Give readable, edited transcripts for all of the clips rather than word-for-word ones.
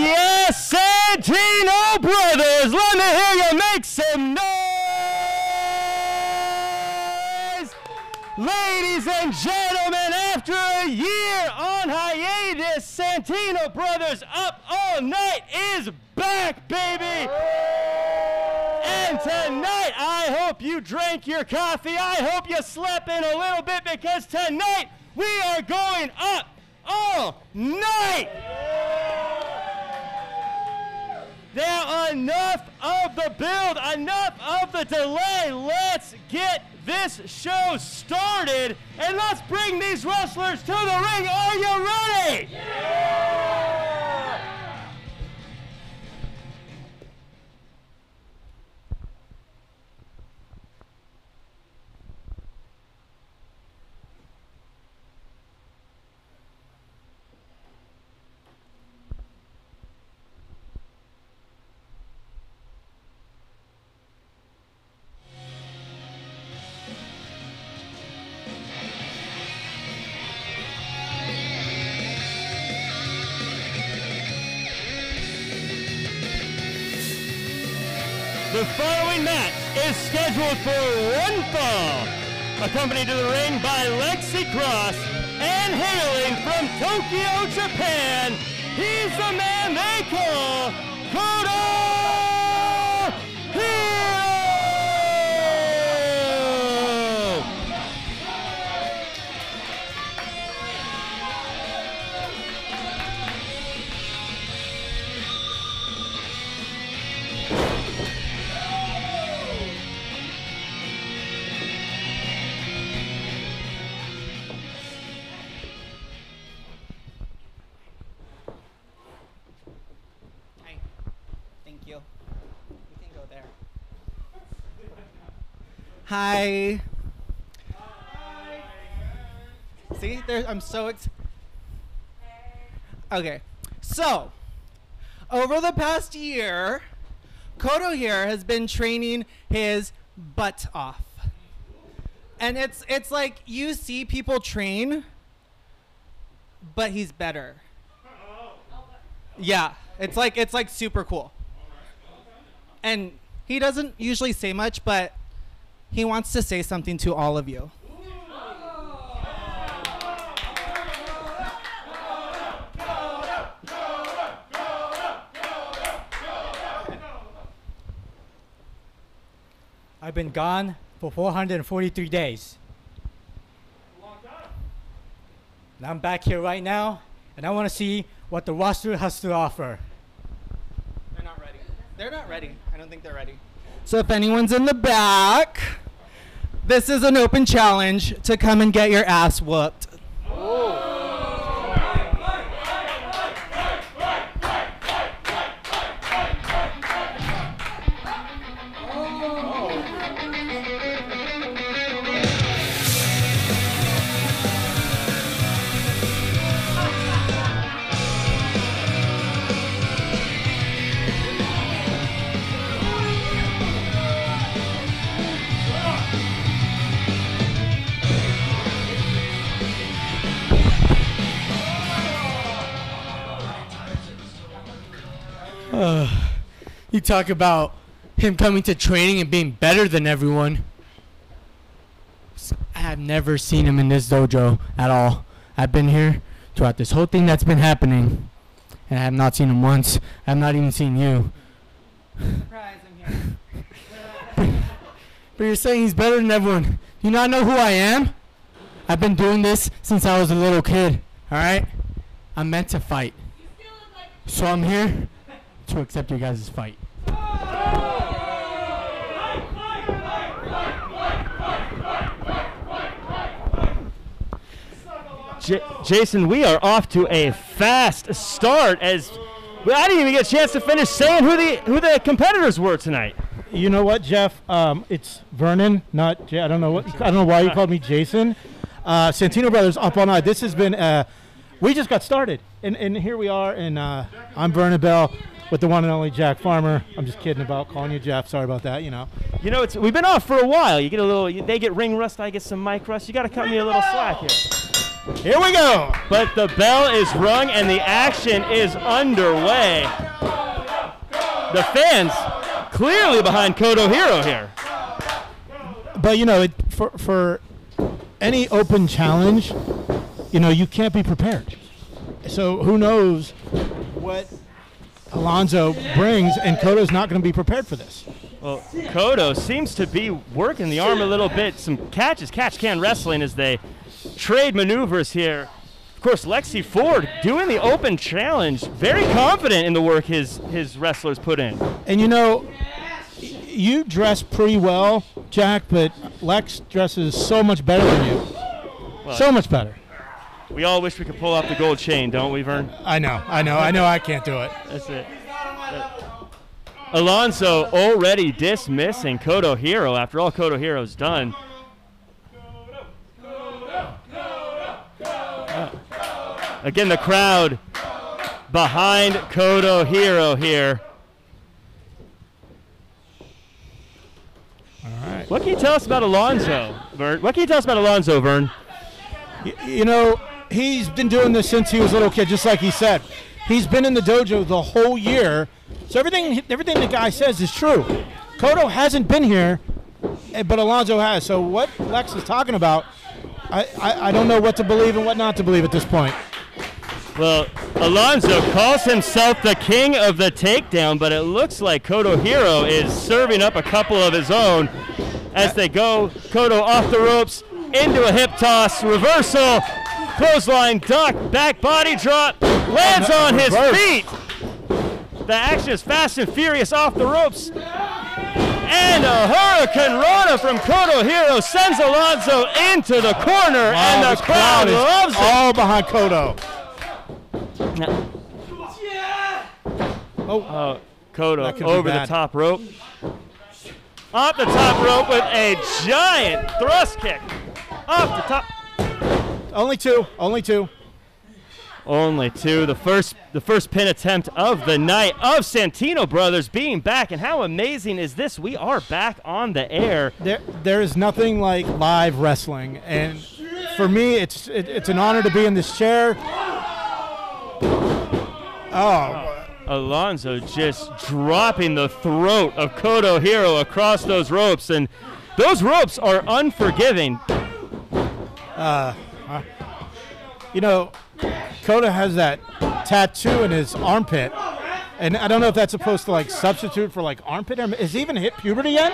Yes, Santino brothers, let me hear you make some noise. Ladies and gentlemen, after a year on hiatus, Santino brothers Up All Night is back, baby. And tonight, I hope you drank your coffee. I hope you slept in a little bit, because tonight we are going up all night. Now, enough of the build, enough of the delay. Let's get this show started, and let's bring these wrestlers to the ring. Are you ready? The following match is scheduled for one fall, accompanied to the ring by Lexi Cross, and hailing from Tokyo, Japan, he's the man they call Kodo Hiro! Hi. Hi. See, I'm so okay. So, over the past year, Kodo here has been training his butt off. And it's like you see people train, but he's better. Yeah, it's like super cool. And he doesn't usually say much, but he wants to say something to all of you. I've been gone for 443 days. And I'm back here right now, and I want to see what the roster has to offer. They're not ready. They're not ready. I don't think they're ready. So if anyone's in the back, this is an open challenge to come and get your ass whooped. You talk about him coming to training and being better than everyone. I have never seen him in this dojo at all. I've been here throughout this whole thing that's been happening, and I have not seen him once. I have not even seen you. Surprise, I'm here. But you're saying he's better than everyone. Do you not know who I am? I've been doing this since I was a little kid, all right? I'm meant to fight. So I'm here to accept your guys' fight. Jason, we are off to a fast start, as I didn't even get a chance to finish saying who the competitors were tonight. You know what, Jeff? It's Vernon, not I don't know why you called me Jason. Santino Brothers Up All Night. This has been we just got started, and here we are, and I'm Vernon Bell with the one and only Jack Farmer. I'm just kidding about calling you Jeff. Sorry about that. You know, we've been off for a while. You get a little. They get ring rust. I get some mic rust. You got to cut me a little slack here. Here we go. But the bell is rung and the action is underway. The fans clearly behind Kodo Hero here. But, you know, for any open challenge, you know, you can't be prepared. So who knows what Alonso brings, and Kodo's not going to be prepared for this. Well, Kodo seems to be working the arm a little bit. Some catch-can wrestling as they trade maneuvers here. Of course, Lexi Ford doing the open challenge, very confident in the work his wrestlers put in. And, you know, you dress pretty well, Jack, but Lex dresses so much better than you. Well, so much better. We all wish we could pull off the gold chain, don't we, Vern? I know I can't do it. That's it. Alonso already dismissing Kodo Hero after all Kodo Hero's done. Again, the crowd behind Kodo Hero here. All right. What can you tell us about Alonso, Vern? You know, he's been doing this since he was a little kid, just like he said. He's been in the dojo the whole year, so everything the guy says is true. Kodo hasn't been here, but Alonso has. So what Lex is talking about, I don't know what to believe and what not to believe at this point. Well, Alonso calls himself the king of the takedown, but it looks like Kodo Hero is serving up a couple of his own as they go. Kodo off the ropes, into a hip toss, reversal, clothesline, duck, back body drop, lands on his feet. The action is fast and furious off the ropes. And a Hurricane Rana from Kodo Hero sends Alonso into the corner, and the crowd loves it. All behind Kodo. Kodo over the top rope. Off the top rope with a giant thrust kick. Off the top. Only two. The first pin attempt of the night of Santino Brothers being back. And how amazing is this? We are back on the air. There is nothing like live wrestling, and for me, it's an honor to be in this chair. Alonso just dropping the throat of Kodo Hero across those ropes, and those ropes are unforgiving. You know, Kodo has that tattoo in his armpit, and I don't know if that's supposed to like substitute for like armpit hair. Has he even hit puberty yet?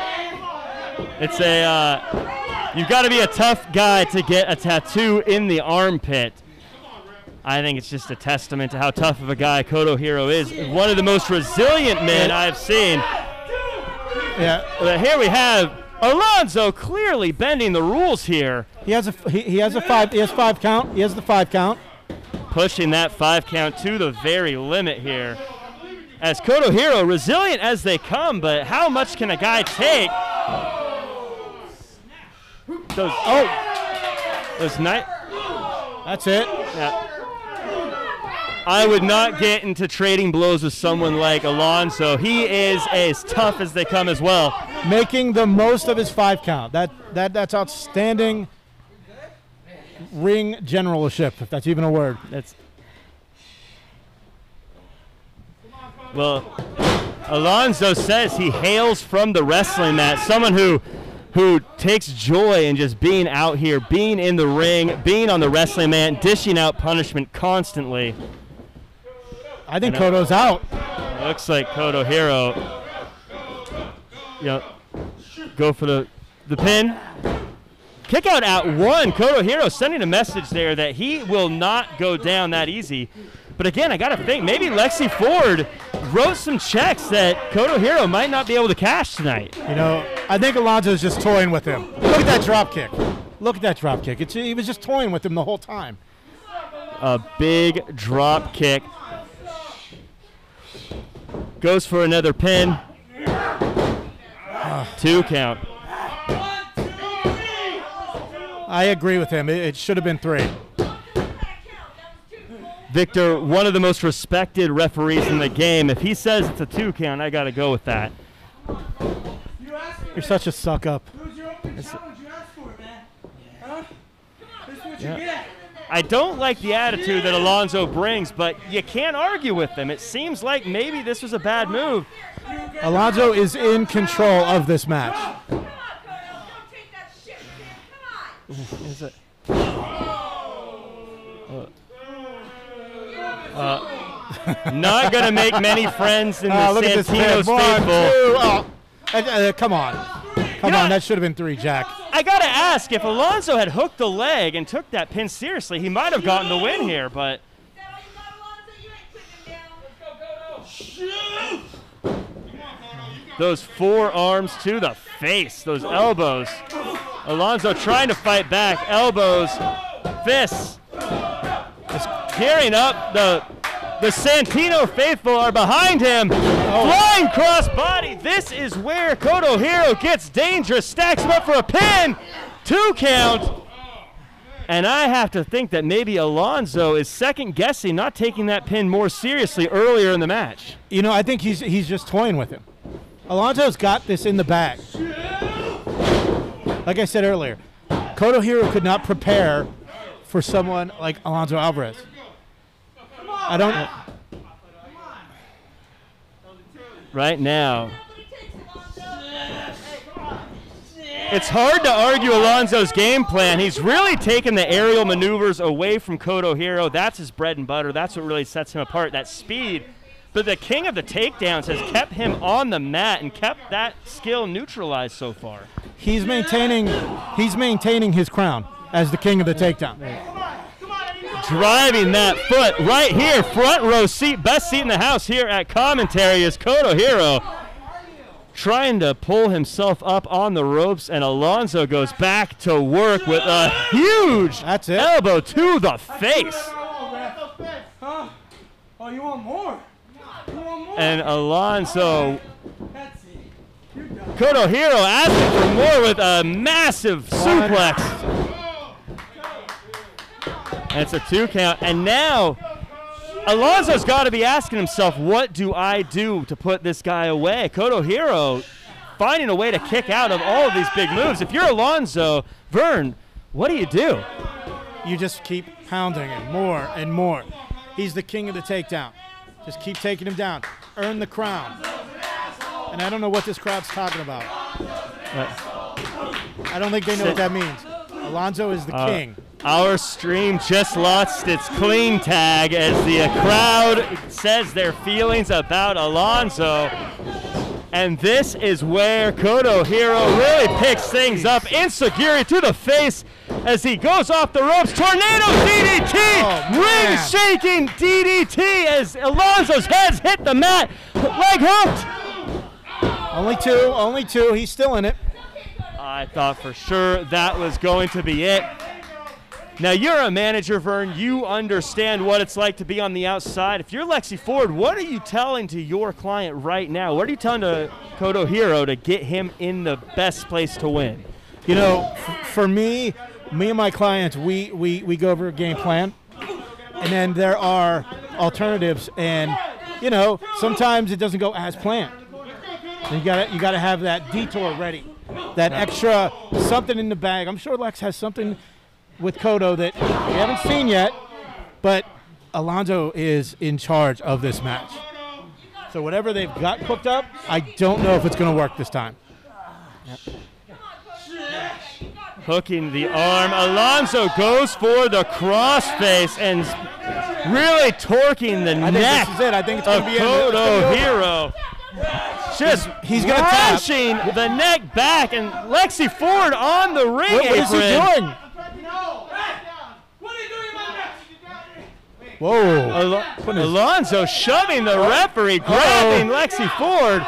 It's you've got to be a tough guy to get a tattoo in the armpit. I think it's just a testament to how tough of a guy Kodo Hero is. One of the most resilient men I've seen. Yeah. But here we have Alonso clearly bending the rules here. He has five count. He has the 5 count. Pushing that 5 count to the very limit here. As Kodo Hero, resilient as they come, but how much can a guy take? Those night. That's it. Yeah. I would not get into trading blows with someone like Alonso. He is as tough as they come as well. Making the most of his 5 count. That's outstanding ring generalship, if that's even a word. Well, Alonso says he hails from the wrestling mat, someone who takes joy in just being out here, being in the ring, being on the wrestling mat, dishing out punishment constantly. I think Kodo's out. Looks like Kodo Hero, go for the pin. Kick out at 1. Kodo Hero sending a message there that he will not go down that easy. But again, I got to think, maybe Lexi Ford wrote some checks that Kodo Hero might not be able to cash tonight. You know, I think Alonso's just toying with him. Look at that drop kick. He was just toying with him the whole time. A big drop kick. Goes for another pin. 2 count. I agree with him. It should have been 3. Victor, one of the most respected referees in the game. If he says it's a 2 count, I got to go with that. You're such a suck up. I don't like the attitude that Alonso brings, but you can't argue with him. It seems like maybe this was a bad move. Alonso is in control of this match. Come on, Kodo. Don't take that shit, man. Come on. Is it? Not going to make many friends in the Look at this Santino's pin. 1, 2. faithful. Come on. Come on, that should have been 3, Jack. I got to ask, if Alonso had hooked the leg and took that pin seriously, he might have gotten the win here, but... Is that all you got, Alonso? You ain't putting him down. Those forearms to the face, those elbows. Alonso trying to fight back. Elbows, fists. Just gearing up. The Santino faithful are behind him. Flying cross body. This is where Kodo Hiro gets dangerous. Stacks him up for a pin. 2 count. And I have to think that maybe Alonso is second guessing, not taking that pin more seriously earlier in the match. You know, I think he's just toying with him. Alonso's got this in the bag. Like I said earlier, Kodo Hiro could not prepare for someone like Alonso Alvarez. I don't. Right now, it's hard to argue Alonso's game plan. He's really taken the aerial maneuvers away from Kodo Hiro. That's his bread and butter. That's what really sets him apart, that speed. But the king of the takedowns has kept him on the mat and kept that skill neutralized so far. He's maintaining his crown as the king of the takedown. Driving that foot right here, front row seat, best seat in the house here at commentary is Kodo Hiro trying to pull himself up on the ropes, and Alonso goes back to work with a huge elbow to the face. Huh? Oh, you want more? You want more? And Alonso, Kodo Hiro asking for more with a massive suplex. And it's a 2 count. And now Alonso's got to be asking himself, what do I do to put this guy away? Kodo Hiro finding a way to kick out of all of these big moves. If you're Alonso, Vern, what do you do? You just keep pounding him more and more. He's the king of the takedown. Just keep taking him down. Earn the crown. And I don't know what this crowd's talking about. I don't think they know what that means. Alonso is the king. Our stream just lost its clean tag as the crowd says their feelings about Alonso. And this is where Kodo Hiro really picks things up. Enziguri to the face as he goes off the ropes. Tornado DDT! Ring-shaking DDT as Alonso's heads hit the mat. Leg hooked! Only two. He's still in it. I thought for sure that was going to be it. Now, you're a manager, Vern. You understand what it's like to be on the outside. If you're Lexi Ford, what are you telling to your client right now? What are you telling to Kodo Hiro to get him in the best place to win? You know, for me and my clients, we go over a game plan, and then there are alternatives. And, you know, sometimes it doesn't go as planned. And you gotta have that detour ready, that extra something in the bag. I'm sure Lex has something with Kodo that we haven't seen yet, but Alonso is in charge of this match. So whatever they've got cooked up, I don't know if it's going to work this time. Hooking the arm. Alonso goes for the crossface and really torquing the neck this is it. I think it's of going to be Kodo Hiro. Just he's going to crashing the neck back, and Lexi Ford on the ring apron. What is he doing? Whoa. Alonso shoving the referee, grabbing Lexi Ford.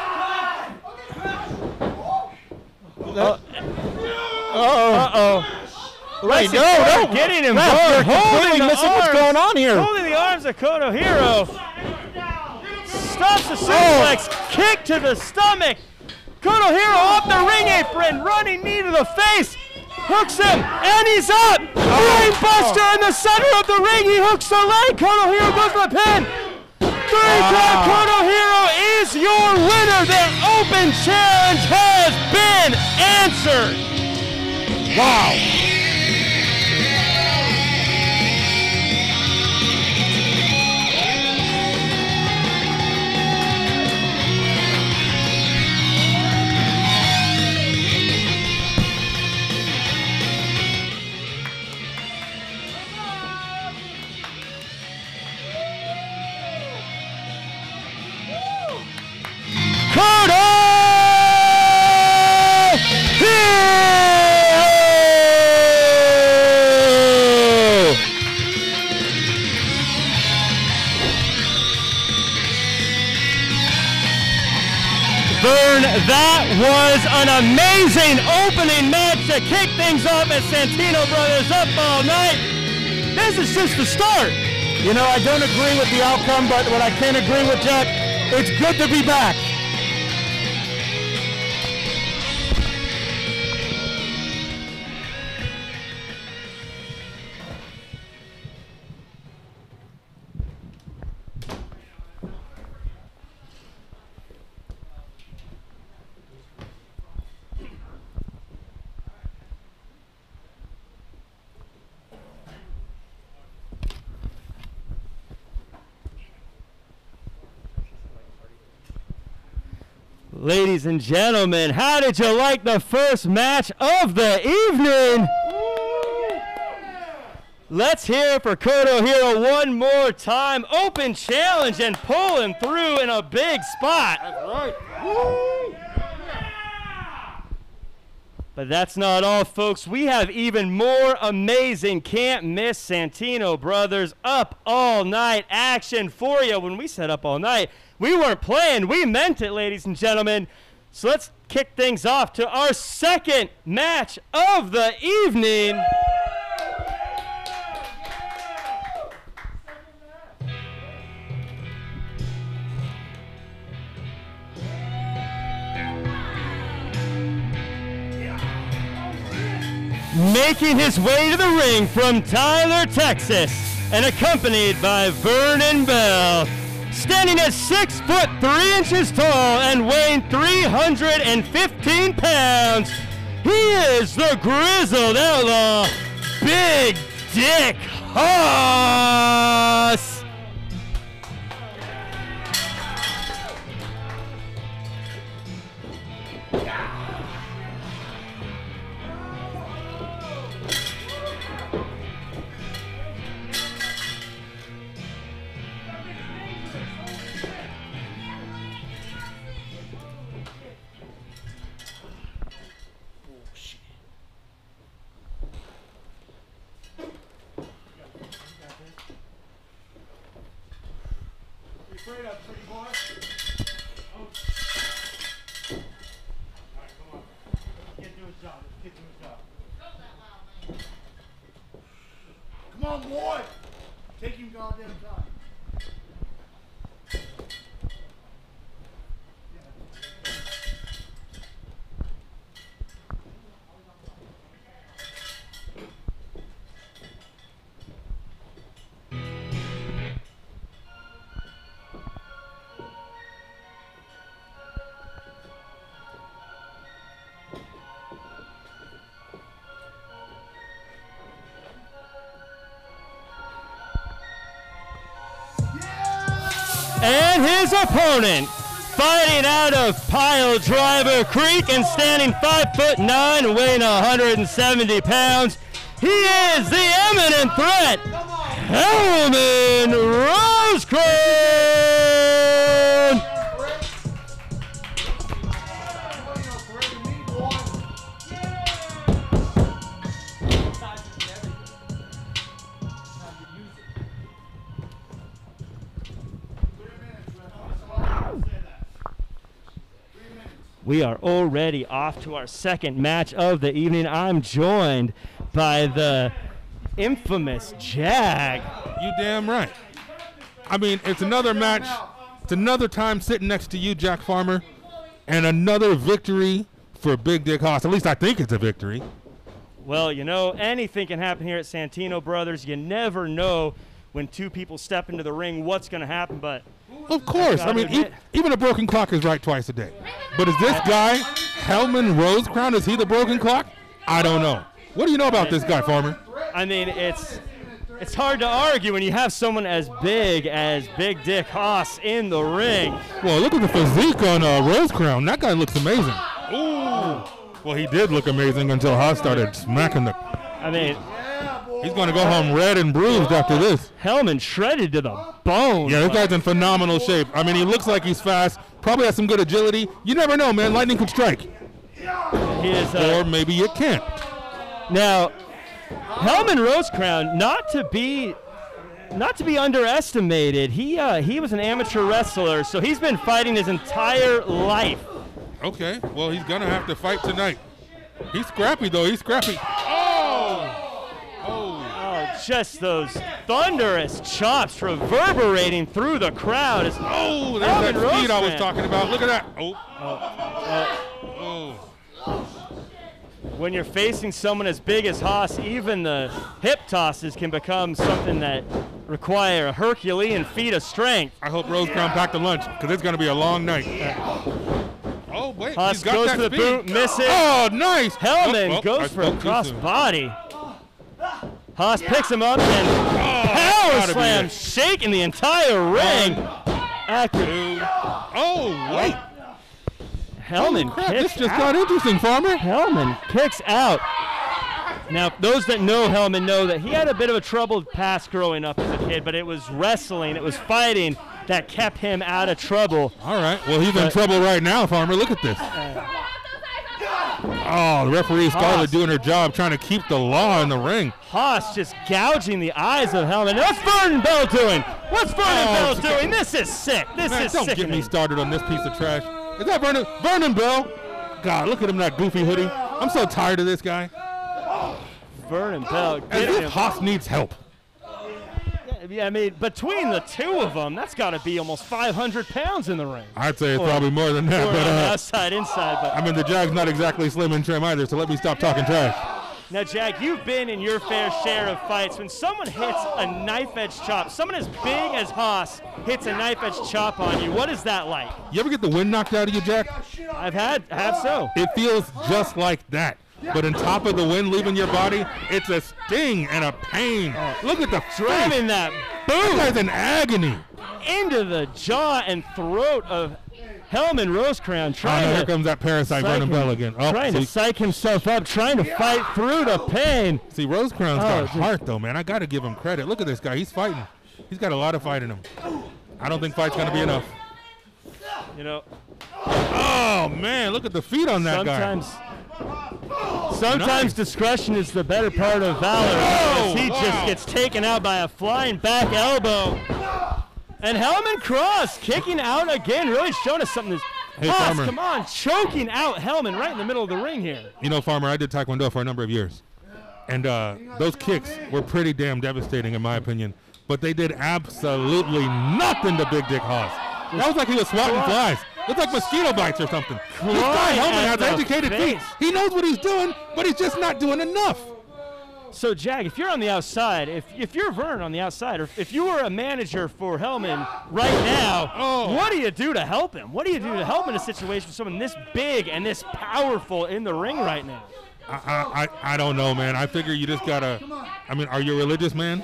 Wait, Lexi Ford getting involved, holding the missing arms, what's going on here. Holding the arms of Kodo Hiro. Stops the suplex, kick to the stomach. Kodo Hiro off the ring apron, running knee to the face. Hooks him, and he's up! Brain buster in the center of the ring. He hooks the leg. Kodo Hiro goes for the pin. 3 count. Kodo Hiro is your winner. The open challenge has been answered. Wow. Vern, that was an amazing opening match to kick things off at Santino Brothers Up All Night. This is just the start. You know, I don't agree with the outcome, but what I can agree with, Jack, it's good to be back. Ladies and gentlemen, how did you like the first match of the evening? Let's hear it for Koto Hero one more time. Open challenge and pulling through in a big spot. That's right. But that's not all, folks. We have even more amazing, can't miss Santino Brothers Up All Night action for you. When we set up all night, we weren't playing. We meant it, ladies and gentlemen. So let's kick things off to our second match of the evening. Making his way to the ring from Tyler, Texas, and accompanied by Vernon Bell. Standing at 6 foot 3 inches tall and weighing 315 pounds, he is the grizzled outlaw, Big Dick Haas. Come on, boy. Take him goddamn time. And his opponent, fighting out of Pile Driver Creek and standing 5'9", weighing 170 pounds, he is the eminent threat, Hellman Rosecrans. We are already off to our second match of the evening. I'm joined by the infamous Jag. You damn right. I mean, it's another match. It's another time sitting next to you, Jack Farmer, and another victory for Big Dick Haas. At least I think it's a victory. Well, you know, anything can happen here at Santino Brothers. You never know when two people step into the ring what's going to happen, but Of course. I mean, even a broken clock is right twice a day. But is this guy, Hellman Rosecrown, is he the broken clock? I don't know. What do you know about this guy, Farmer? I mean, it's hard to argue when you have someone as big as Big Dick Haas in the ring. Well, look at the physique on Rosecrown. That guy looks amazing. Ooh. Well, he did look amazing until Haas started smacking the... I mean... He's going to go home red and bruised after this. Hellman shredded to the bone. Yeah, this guy's in phenomenal shape. I mean, he looks like he's fast. Probably has some good agility. You never know, man. Lightning could strike. He is, or maybe it can't. Now, Hellman Rosecrown, not to be underestimated. He was an amateur wrestler, so he's been fighting his entire life. Okay, well, he's going to have to fight tonight. He's scrappy, though. He's scrappy. Oh! Oh, just those thunderous chops reverberating through the crowd. Oh, there's Helman that speed I was Roseman. talking about. Look at that. Oh. When you're facing someone as big as Haas, even the hip tosses can become something that require a Herculean feat of strength. I hope Rose Crown packed a lunch because it's going to be a long night. Oh, wait. Haas He's got goes that for the speed. boot, misses. Oh, nice. Helman I goes for a spoke too cross soon. body. Haas picks him up and power gotta be slam, it. shaking the entire ring. Oh, wait. Hellman Crap, kicks this just out. got interesting, Farmer. Hellman kicks out. Now, those that know Hellman know that he had a bit of a troubled past growing up as a kid, but it was wrestling, it was fighting that kept him out of trouble. All right. Well, he's in trouble right now, Farmer. Look at this. Oh, the referee Scarlett Haas. doing her job, trying to keep the law in the ring. Haas just gouging the eyes of Hellman. What's Vernon Bell doing? What's Vernon Bell doing? This is sick. This Man, is don't sickening. get me started on this piece of trash. Is that Vernon Bell? God, look at him in that goofy hoodie. I'm so tired of this guy. Vernon Bell. As getting if him. Haas needs help. Yeah, I mean, between the two of them, that's got to be almost 500 pounds in the ring. I'd say it's Or- probably more than that, Or on but the outside, inside. But I mean, the Jag's not exactly slim and trim either, so let me stop talking trash. now, Jag, you've been in your fair share of fights. When someone hits a knife-edge chop, someone as big as Haas hits a knife-edge chop on you, what is that like? You ever get the wind knocked out of you, Jack? I have so. It feels just like that. But on top of the wind leaving your body, it's a sting and a pain. Look at the Driving that That boot guy's in agony. into the jaw and throat of Hellman Rosecrown, Oh, no, trying here to comes that parasite psych Vernon him- Bell again. Oh, trying to see, psych himself up, trying to fight through the pain. see, Rosecrown's Oh, got just- heart, though, man. I got to give him credit. Look at this guy. He's fighting. He's got a lot of fight in him. I don't think fight's going to be enough. You know, Oh, man, look at the feet on that guy. sometimes Nice. discretion is the better part of valor. As he just wow. gets taken out by a flying back elbow. And Hellman Cross kicking out again, really showing us something. Hey, Haas, Farmer. come on, choking out Hellman right in the middle of the ring here. You know, Farmer, I did Taekwondo for a number of years. And those kicks were pretty damn devastating, in my opinion. But they did absolutely nothing to Big Dick Haas. That was like he was swatting flies. Looked like mosquito bites or something. This guy Clawing Hellman at has the educated feet. face. He knows what he's doing, but he's just not doing enough. So, Jag, if you're on the outside, if you're Vern on the outside, or if you were a manager for Hellman right now, what do you do to help him? What do you do to help in a situation with someone this big and this powerful in the ring right now? I don't know, man. I figure you just gotta. I mean, are you a religious man?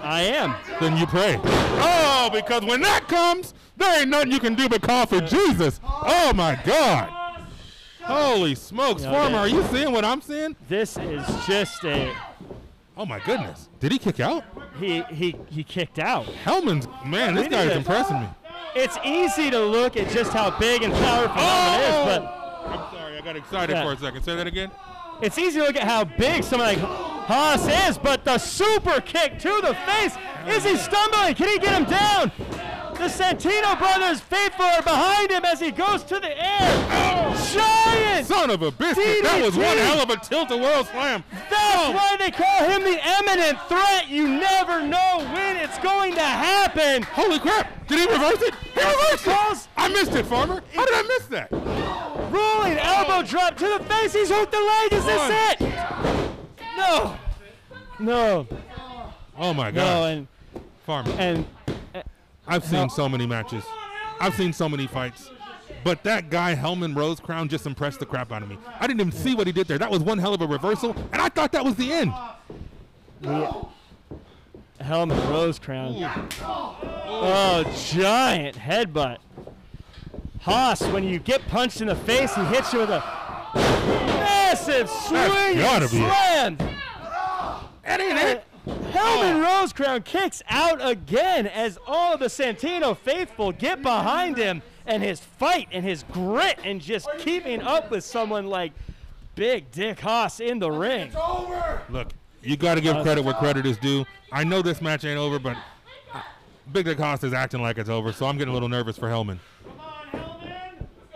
I am. Then you pray. Oh, because when that comes, there ain't nothing you can do but call for Jesus. Oh my God. Holy smokes, Yeah, Farmer, man. are you seeing what I'm seeing? This is just a Oh my goodness. Did he kick out? he kicked out. Hellman's, man, this We guy need is to- impressing me. It's easy to look at just how big and powerful Hellman is, but I'm sorry, I got excited Yeah. for a second. Say that again. it's easy to look at how big someone like Haas is, but the super kick to the face. Is he stumbling? Can he get him down? The Santino brothers faithful are behind him as he goes to the air. Giant! Son of a biscuit. That was DDT. one hell of a tilt-a-whirl slam. That's why they call him the eminent threat. You never know when it's going to happen. Holy crap. Did he reverse it? He reversed Calls- it. I missed it, Farmer. How did I miss that? Rolling elbow drop to the face. He's hooked the leg. Is this it? No. No. Oh my No. God. Farmer. And I've seen so many matches. I've seen so many fights. But that guy, Hellman Rosecrown, just impressed the crap out of me. I didn't even see what he did there. That was one hell of a reversal, and I thought that was the end. Hellman Rosecrown. Oh, giant headbutt. Haas, when you get punched in the face, he hits you with a massive swing gotta be it. slam. That ain't it. Hellman Rosecrown kicks out again as all of the Santino faithful get behind him, and his fight and his grit and just keeping up with someone like Big Dick Haas in the ring. Look, you got to give credit where credit is due. I know this match ain't over, but Big Dick Haas is acting like it's over, so I'm getting a little nervous for Hellman.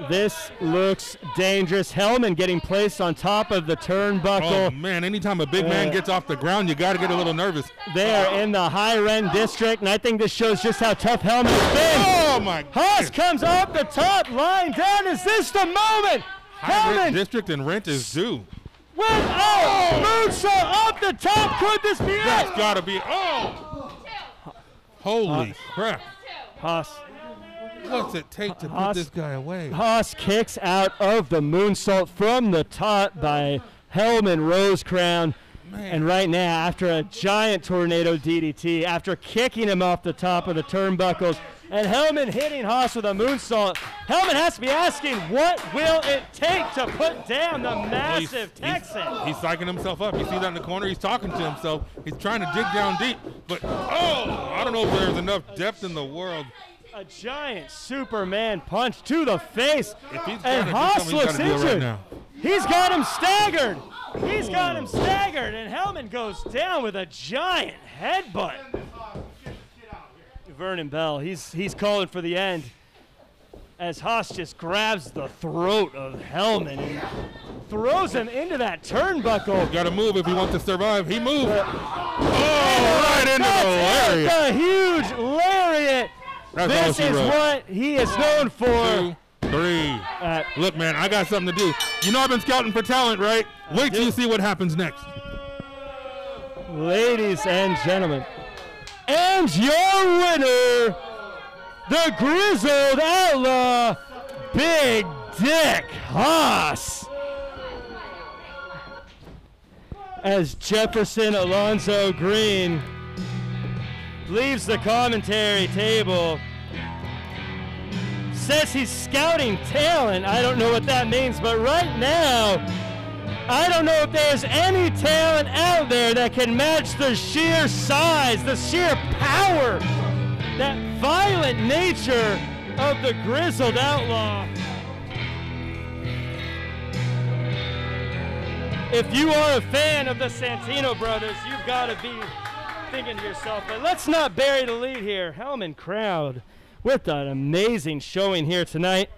This looks dangerous. Hellman getting placed on top of the turnbuckle. Oh, man, anytime a big man gets off the ground, you got to get a little nervous. They're in the high-rent district, and I think this shows just how tough Hellman has been. Oh, my Haas God. comes off the top, line down. Is this the moment? High-rent Hellman district and rent is due. with moonsault off the top. Could this be That's it? got to be, holy crap. Haas. What's it take to put Haas- this guy away? Haas kicks out of the moonsault from the top by Hellman Rosecrown. And right now, after a giant tornado DDT, after kicking him off the top of the turnbuckles, and Hellman hitting Haas with a moonsault, Hellman has to be asking, what will it take to put down the massive Texan? He's psyching himself up. You see that in the corner? He's talking to himself. He's trying to dig down deep. But, I don't know if there's enough depth in the world. A giant Superman punch to the face, If he's and gotta do Haas something, he's looks gotta do it right injured. now. He's got him staggered. He's got him staggered, and Hellman goes down with a giant headbutt. Vernon Bell, he's calling for the end as Haas just grabs the throat of Hellman and throws him into that turnbuckle. Got to move if he wants to survive. He moved. Right into the lariat. The huge lariat. That's all This she is wrote. what he is known for. 2, 3. Look, man, I got something to do. You know I've been scouting for talent, right? Wait till you see what happens next. Ladies and gentlemen, and your winner, the Grizzled Outlaw, Big Dick Haas. As Jefferson Alonzo Green leaves the commentary table, says he's scouting talent. I don't know what that means, but right now, I don't know if there's any talent out there that can match the sheer size, the sheer power, that violent nature of the Grizzled Outlaw. If you are a fan of the Santino brothers, you've got to be thinking to yourself, but let's not bury the lead here. Hellman crowd with an amazing showing here tonight.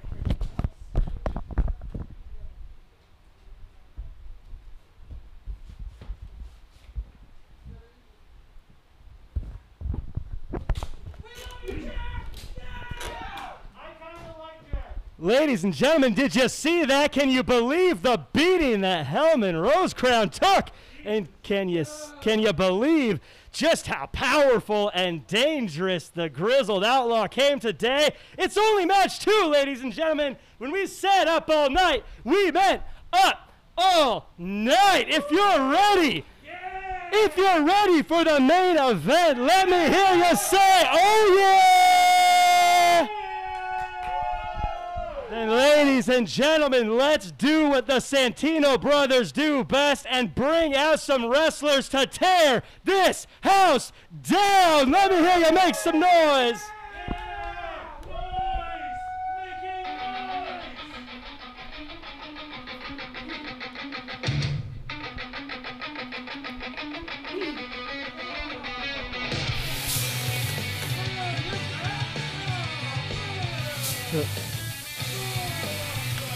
Ladies and gentlemen, did you see that? Can you believe the beating that Hellman Rosecrown took? And can you believe just how powerful and dangerous the Grizzled Outlaw came today? It's only match 2, ladies and gentlemen. When we said up all night, we meant up all night. If you're ready, if you're ready for the main event, let me hear you say, oh yeah! And ladies and gentlemen, let's do what the Santino brothers do best and bring out some wrestlers to tear this house down. Let me hear you make some noise.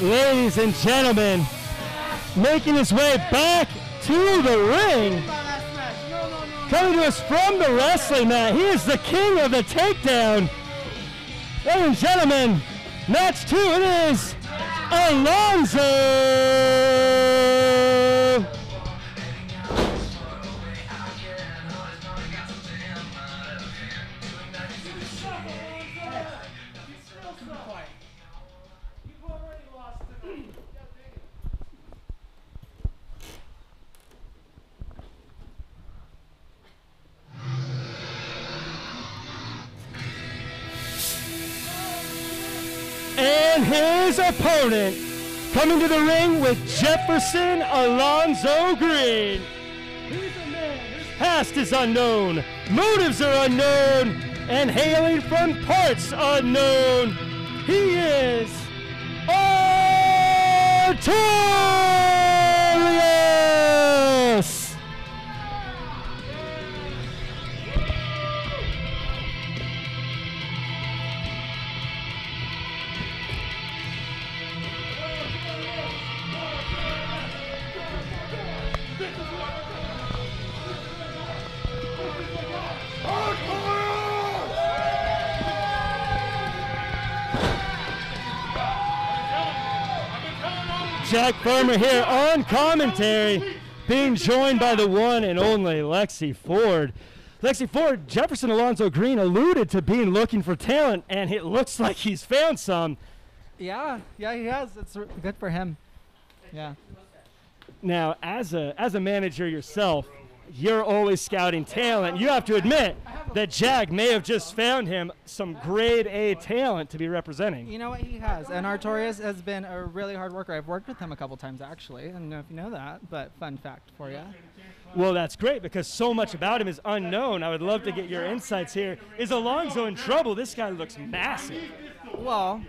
Ladies and gentlemen, making his way back to the ring, coming to us from the wrestling mat, he is the king of the takedown. Ladies and gentlemen, match 2, it is Alonzo. And his opponent coming to the ring with Jefferson Alonzo Green. He's a man whose past is unknown, motives are unknown, and hailing from parts unknown. He is Artorias. Jack Farmer here on commentary, being joined by the one and only Lexi Ford. Lexi Ford, Jefferson Alonzo Green alluded to being looking for talent, and it looks like he's found some. Yeah, he has. It's good for him. Yeah. Now, as a manager yourself, you're always scouting talent. You have to admit that Jack may have just found him some grade A talent to be representing. You know what, he has. And Artorias has been a really hard worker. I've worked with him a couple times, actually. I don't know if you know that, but fun fact for you. Well, that's great because so much about him is unknown. I would love to get your insights here. Is Alonzo in trouble? This guy looks massive. Well,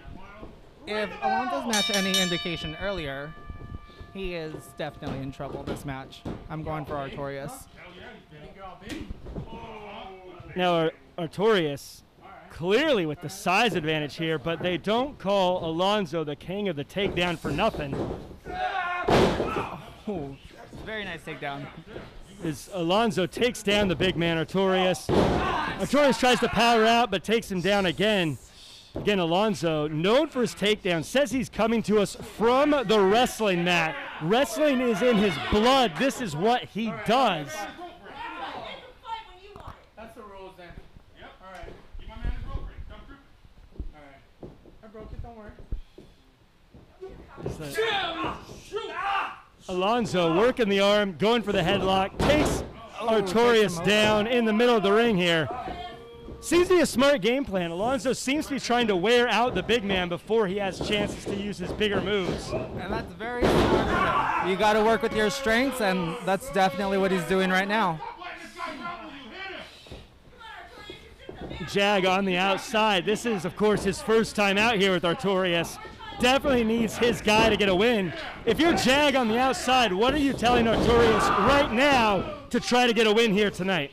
if Alonzo's match any indication earlier, he is definitely in trouble this match. I'm going for Artorias. Now, Artorias, clearly with the size advantage here, but they don't call Alonzo the king of the takedown for nothing. Oh, very nice takedown. As Alonzo takes down the big man, Artorias. Artorias tries to power out, but takes him down again. Again, Alonzo, known for his takedown, says he's coming to us from the wrestling mat. Wrestling is in his blood. This is what he does. That's the rules then. Yep. All right. Give my man his rope break. Come through. All right. I broke it. Don't worry. Alonzo working the arm, going for the headlock, takes Artorias down in the middle of the ring here. Seems to be a smart game plan. Alonzo seems to be trying to wear out the big man before he has chances to use his bigger moves. And that's very smart. You got to work with your strengths, and that's definitely what he's doing right now. Jag on the outside. This is, of course, his first time out here with Artorias. Definitely needs his guy to get a win. If you're Jag on the outside, what are you telling Artorias right now to try to get a win here tonight?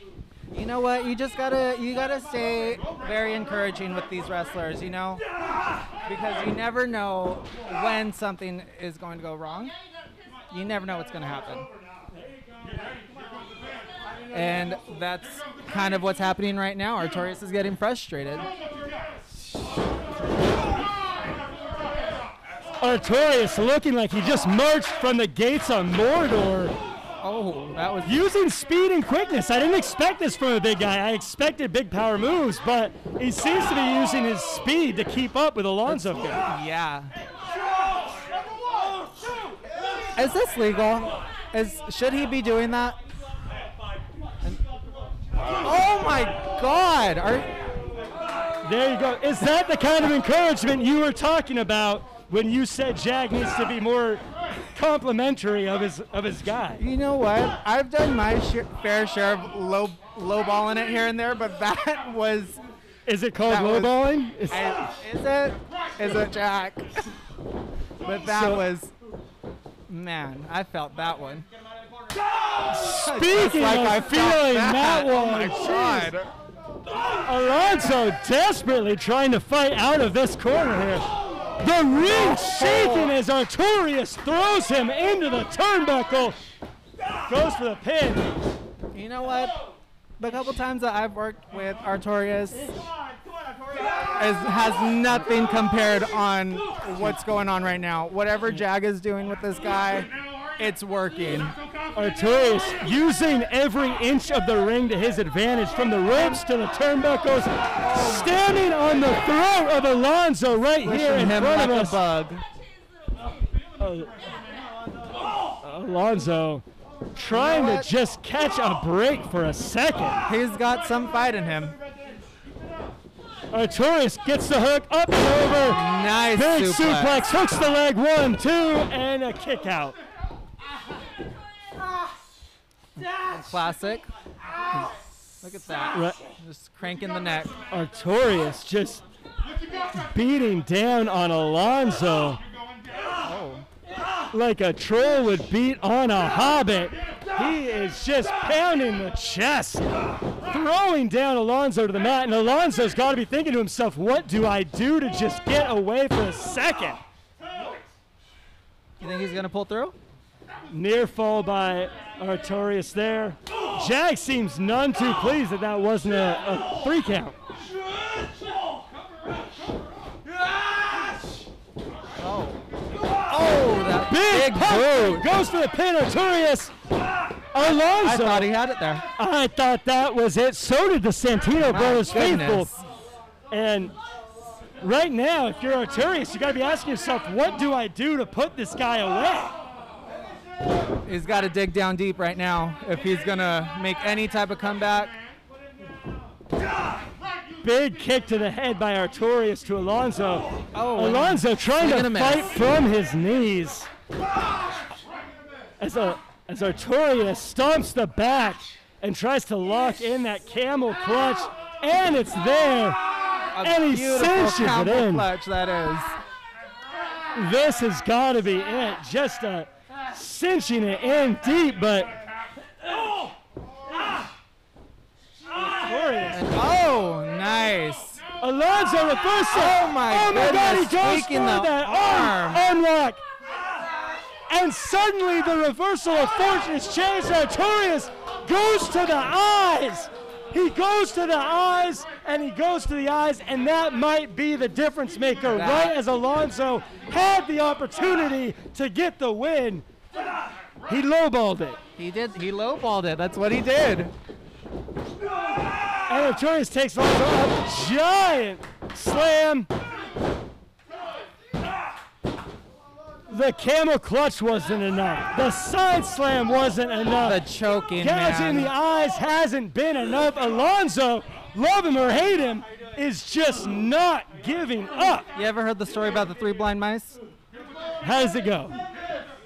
You know what? You gotta stay very encouraging with these wrestlers, you know, because you never know when something is going to go wrong. You never know what's going to happen. And that's kind of what's happening right now. Artorias is getting frustrated. Artorias looking like he just marched from the gates on Mordor. Oh, that was using speed and quickness. I didn't expect this from a big guy. I expected big power moves, but he seems to be using his speed to keep up with Alonzo here. Yeah. Is this legal? Should he be doing that? Oh my God! There you go. Is that the kind of encouragement you were talking about when you said Jag needs to be more complimentary of his guy? You know what? I've done my fair share of low balling it here and there, but that was. Is it called low balling? Is it? Is it, Jack? But that was. Man, I felt that one. Speaking of feeling that one, oh my God. Alonzo desperately trying to fight out of this corner here. The ring shaking as Artorias throws him into the turnbuckle. Goes for the pin. You know what? The couple times that I've worked with Artorias has nothing compared on what's going on right now. Whatever Jag is doing with this guy, it's working. Artorias using every inch of the ring to his advantage, from the ropes to the turnbuckles, standing on the throat of Alonzo right here in front of us. Bug. Alonzo trying to just catch a break for a second. He's got some fight in him. Artorias gets the hook up and over. Nice big suplex. Hooks the leg, 1, 2, and a kick out. Classic. Look at that. Just cranking the neck. Artorias just beating down on Alonzo. Like a troll would beat on a hobbit. He is just pounding the chest, throwing down Alonzo to the mat, and Alonzo's got to be thinking to himself, what do I do to just get away for a second? You think he's going to pull through? Near fall by Artorias there. Jag seems none too pleased that that wasn't a 3 count. Oh, that big big pump. boot. Goes for the pin. Arturius. Alonso. I thought he had it there. I thought that was it. So did the Santino brothers faithful. Goodness. And right now, if you're Arturius, you got to be asking yourself, what do I do to put this guy away? He's got to dig down deep right now if he's going to make any type of comeback. Big kick to the head by Arturius to Alonso. Oh, Alonso trying swing to and a fight miss. from his knees. As Arturius stomps the back and tries to lock in that camel clutch, and it's there. And he beautiful cinches it camel in. clutch that is. This has got to be it. Just cinching it in deep, but Arturius. And, oh, nice. Alonso reversal. Oh my God, he goodness, goes tweaking for the that arm. unlock. And suddenly the reversal of fortune has changed. Arturius goes to the eyes. He goes to the eyes, and he goes to the eyes, and that might be the difference maker. Right as Alonso had the opportunity to get the win, he lowballed it. He did. He lowballed it. That's what he did. And Arturius takes Alonso up. Giant slam. The camel clutch wasn't enough. The side slam wasn't enough. The choking, Gouging in man. the eyes hasn't been enough. Alonso, love him or hate him, is just not giving up. You ever heard the story about the 3 blind mice? How does it go?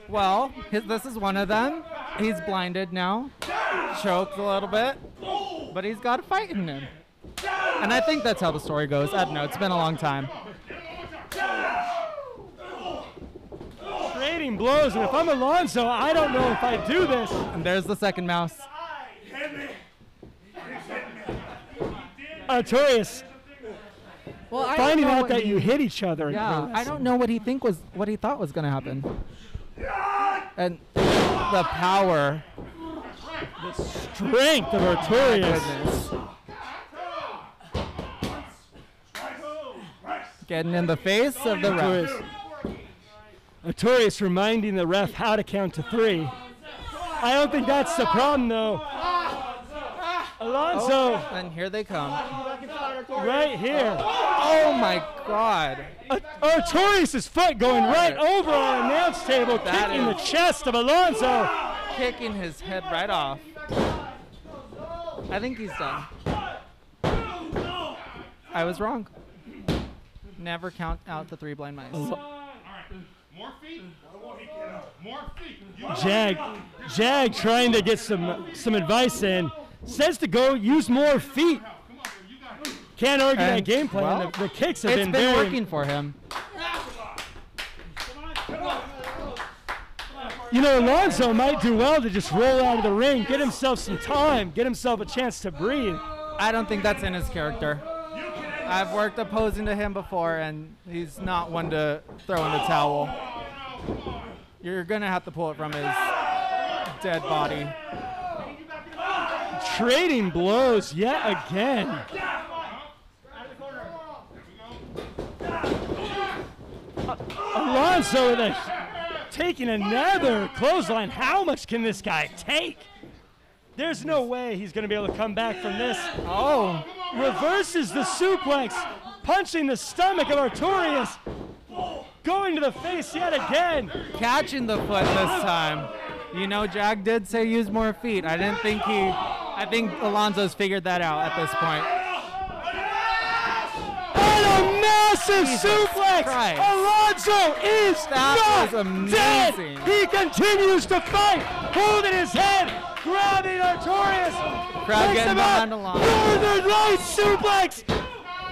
Well, this is one of them. He's blinded now. Choked a little bit. But he's got a fight in him. And I think that's how the story goes. I don't know. It's been a long time. Trading blows, and if I'm Alonso, I don't know if I do this. And there's the second mouse. Arturius, Well, I finding don't know out what that he- you hit each other. in pro Yeah, I wrestling. don't know what he thought was gonna happen. And the power. Strength of Arturius. Goodness. Getting in the face of the ref. Arturius reminding the ref how to count to 3. I don't think that's the problem, though. Alonso, And here they come. right here. Oh my God. Arturius' foot going right over our announce table, That kicking the is- chest of Alonso. Kicking his head right off. I think he's done. I was wrong. Never count out the 3 blind mice. More feet. More feet. Jag trying to get some advice in. Says to go use more feet. Can't argue that And, game plan. well, the kicks have It's been been very working for him. You know, Alonso might do well to just roll out of the ring, get himself some time, get himself a chance to breathe. I don't think that's in his character. I've worked opposing to him before, and he's not one to throw in the towel. You're going to have to pull it from his dead body. Trading blows yet again. Alonso taking another clothesline. How much can this guy take? There's no way he's going to be able to come back from this. Oh, Reverses the suplex, punching the stomach of Arturius. Going to the face yet again. catching the foot this time. You know, Jag did say use more feet. I think Alonso's figured that out at this point. And a massive Jesus suplex. Christ. Alonso is That not was dead. amazing. He continues to fight, holding his head, grabbing Arturius. Crowd picks getting him behind up, Alonso. Northern Lights suplex,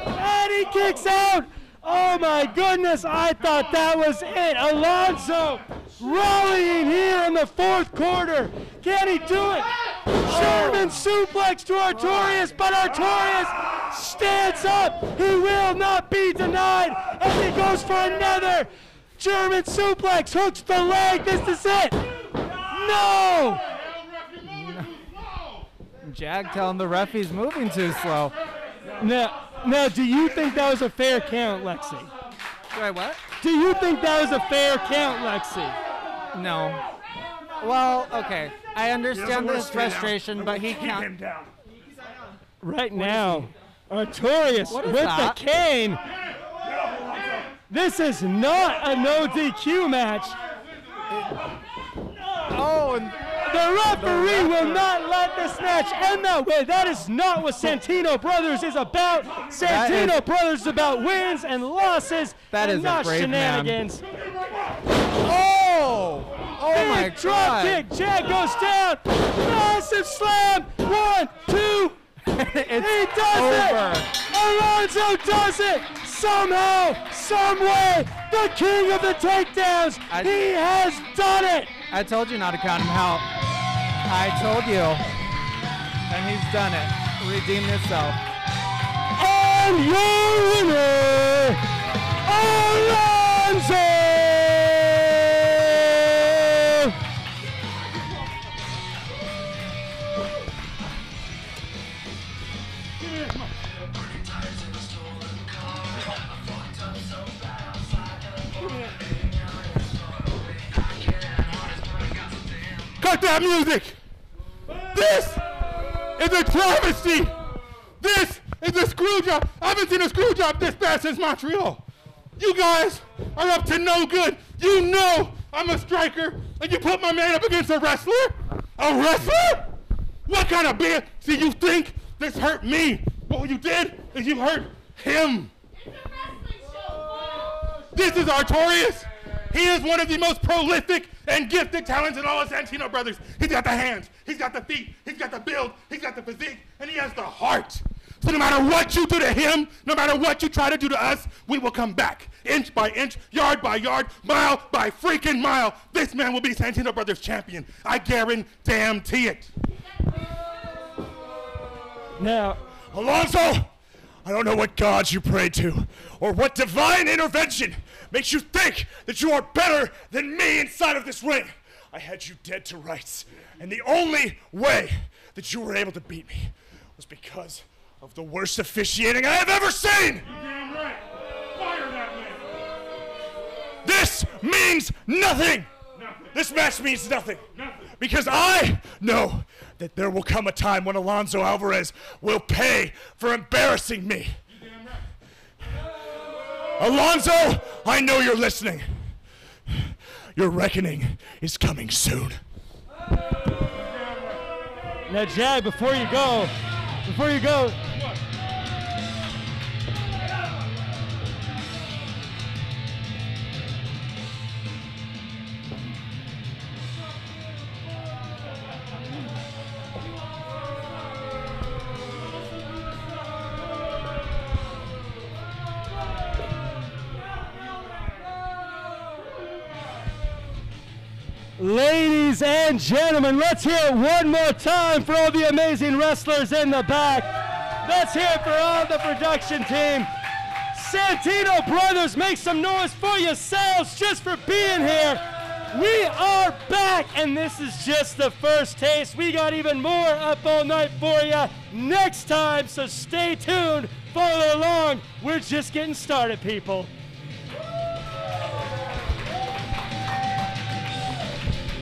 and he kicks out. Oh my goodness, I thought that was it. Alonso rallying here in the 4th quarter. Can he do it? German suplex to Arturius, but Arturius stands up. He will not be denied as he goes for another German suplex. Hooks the leg. This is it. No! Jag telling the ref he's moving too slow. Now, do you think that was a fair count, Lexi? Wait, what? Do you think that was a fair count, Lexi? No. Well, okay. I understand his frustration, but he can't. Right now, Artorias What is with that? the cane. This is not a no DQ match. Oh, and The referee will not let this match end that way. That is not what Santino Brothers is about. Santino Brothers is about wins and losses. That and is a not brave man. shenanigans. oh my Big drop God. kick. Jag goes down. Massive slam. 1, 2. It's He does over. it. Alonzo does it. Somehow, some way, the king of the takedowns. He has done it. I told you not to count him out. I told you. And he's done it. Redeemed himself. And your winner, Alonzo! Cut that music! This is a travesty! This is a screw job! I haven't seen a screw job this bad since Montreal! You guys are up to no good! You know I'm a striker, and you put my man up against a wrestler? A wrestler? What kind of band? See, you think this hurt me? What you did is you hurt him! This is Artorias! He is one of the most prolific and gifted talents in all of Santino Brothers. He's got the hands, he's got the feet, he's got the build, he's got the physique, and he has the heart. So no matter what you do to him, no matter what you try to do to us, we will come back. Inch by inch, yard by yard, mile by freaking mile. This man will be Santino Brothers champion. I guarantee it. Now, Alonzo, I don't know what gods you pray to or what divine intervention makes you think that you are better than me inside of this ring. I had you dead to rights, and the only way that you were able to beat me was because of the worst officiating I have ever seen. Damn right. Fire that man. This means nothing. This match means nothing. Because I know that there will come a time when Alonzo Alvarez will pay for embarrassing me. Alonzo, I know you're listening. Your reckoning is coming soon. now, Jag, before you go, ladies and gentlemen, let's hear it one more time for all the amazing wrestlers in the back. Let's hear it for all the production team. Santino Brothers, make some noise for yourselves just for being here. We are back, and this is just the first taste. We got even more up all night for you next time, so stay tuned, follow along. We're just getting started, people.